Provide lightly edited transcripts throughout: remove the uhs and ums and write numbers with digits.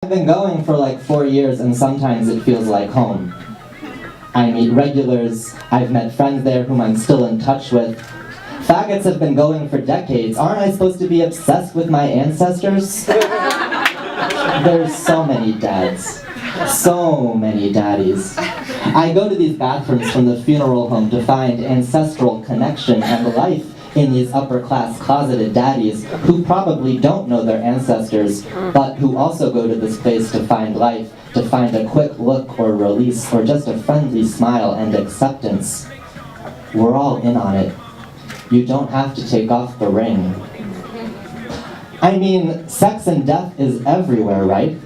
I've been going for like 4 years and sometimes it feels like home. I meet regulars, I've met friends there whom I'm still in touch with. Faggots have been going for decades. Aren't I supposed to be obsessed with my ancestors? There's so many dads. So many daddies. I go to these bathrooms from the funeral home to find ancestral connection and life in these upper-class closeted daddies who probably don't know their ancestors, but who also go to this place to find life, to find a quick look or release, or just a friendly smile and acceptance. We're all in on it. You don't have to take off the ring. I mean, sex and death is everywhere, right?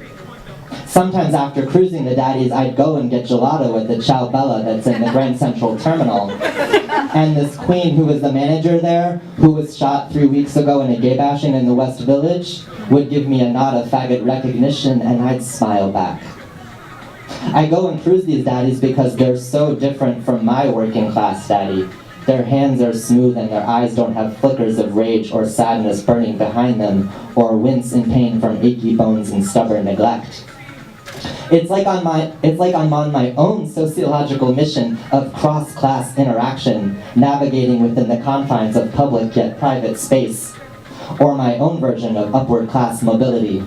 Sometimes after cruising the daddies, I'd go and get gelato at the Ciao Bella that's in the Grand Central Terminal. And this queen who was the manager there, who was shot 3 weeks ago in a gay bashing in the West Village, would give me a nod of faggot recognition and I'd smile back. I go and cruise these daddies because they're so different from my working class daddy. Their hands are smooth and their eyes don't have flickers of rage or sadness burning behind them, or wince in pain from achy bones and stubborn neglect. It's like I'm on my own sociological mission of cross-class interaction, navigating within the confines of public yet private space, or my own version of upward class mobility.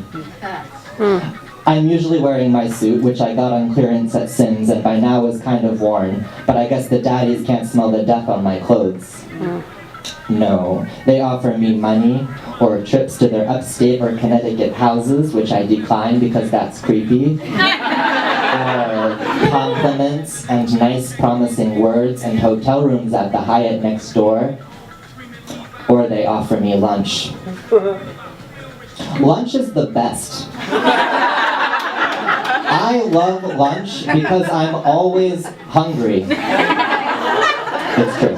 I'm usually wearing my suit, which I got on clearance at Sims and by now is kind of worn, but I guess the daddies can't smell the death on my clothes. No, they offer me money, or trips to their upstate or Connecticut houses, which I decline because that's creepy, or compliments and nice promising words and hotel rooms at the Hyatt next door, or they offer me lunch. Lunch is the best. I love lunch because I'm always hungry. It's true.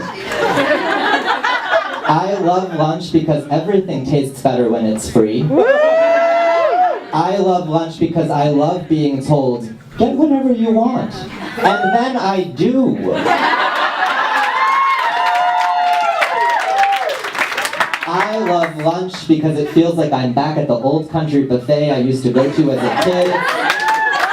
I love lunch because everything tastes better when it's free. I love lunch because I love being told, get whatever you want. And then I do. I love lunch because it feels like I'm back at the old country buffet I used to go to as a kid,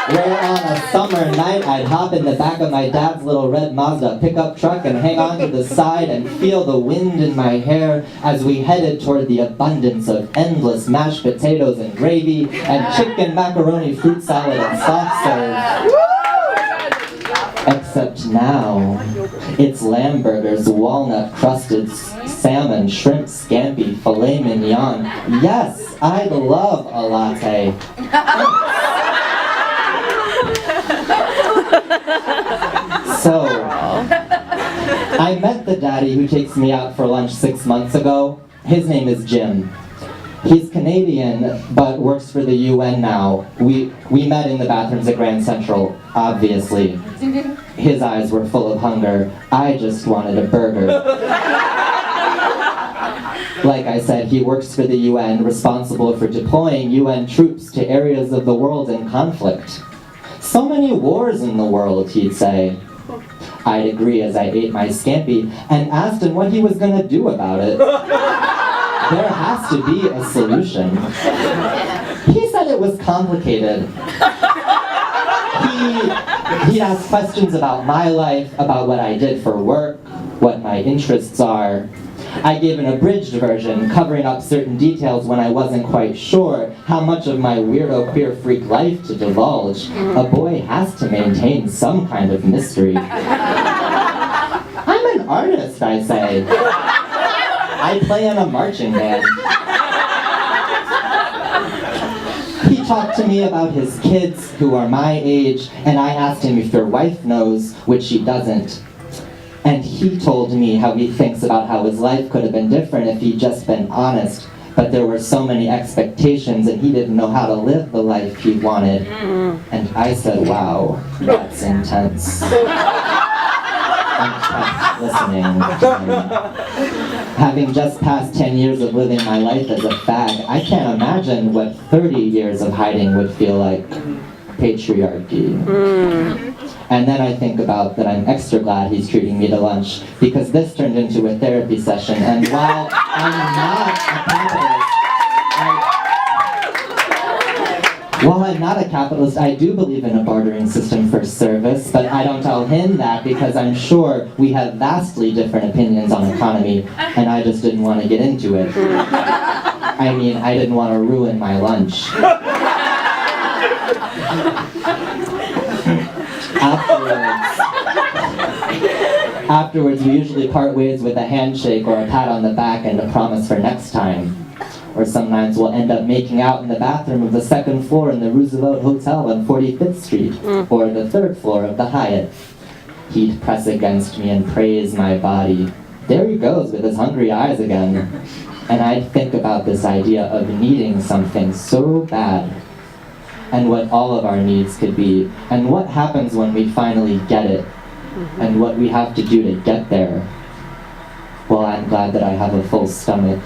where on a summer night I'd hop in the back of my dad's little red Mazda pickup truck and hang on to the side and feel the wind in my hair as we headed toward the abundance of endless mashed potatoes and gravy and chicken macaroni fruit salad and soft serve. Except now, it's lamb burgers, walnut-crusted salmon, shrimp scampi, filet mignon. Yes, I'd love a latte. So, I met the daddy who takes me out for lunch 6 months ago. His name is Jim. He's Canadian, but works for the UN now. We met in the bathrooms at Grand Central, obviously. His eyes were full of hunger. I just wanted a burger. Like I said, he works for the UN, responsible for deploying UN troops to areas of the world in conflict. So many wars in the world, he'd say. I'd agree as I ate my scampi and asked him what he was going to do about it. There has to be a solution. He said it was complicated. He'd ask questions about my life, about what I did for work, what my interests are. I gave an abridged version, covering up certain details when I wasn't quite sure how much of my weirdo queer freak life to divulge. A boy has to maintain some kind of mystery. I'm an artist, I say. I play in a marching band. He talked to me about his kids, who are my age, and I asked him if your wife knows, which she doesn't. And he told me how he thinks about how his life could have been different if he'd just been honest, but there were so many expectations and he didn't know how to live the life he wanted. And I said, wow, that's intense. I kept listening. Having just passed 10 years of living my life as a fag, I can't imagine what 30 years of hiding would feel like. Patriarchy. And then I think about that I'm extra glad he's treating me to lunch, because this turned into a therapy session, and while I'm not a capitalist, While I'm not a capitalist, I do believe in a bartering system for service, but I don't tell him that because I'm sure we have vastly different opinions on economy, and I just didn't want to get into it. I mean, I didn't want to ruin my lunch. Afterwards, we usually part ways with a handshake or a pat on the back and a promise for next time. Or sometimes we'll end up making out in the bathroom of the second floor in the Roosevelt Hotel on 45th Street, or the third floor of the Hyatt. He'd press against me and praise my body. There he goes with his hungry eyes again. And I'd think about this idea of needing something so bad, and what all of our needs could be, and what happens when we finally get it, and what we have to do to get there. Well, I'm glad that I have a full stomach.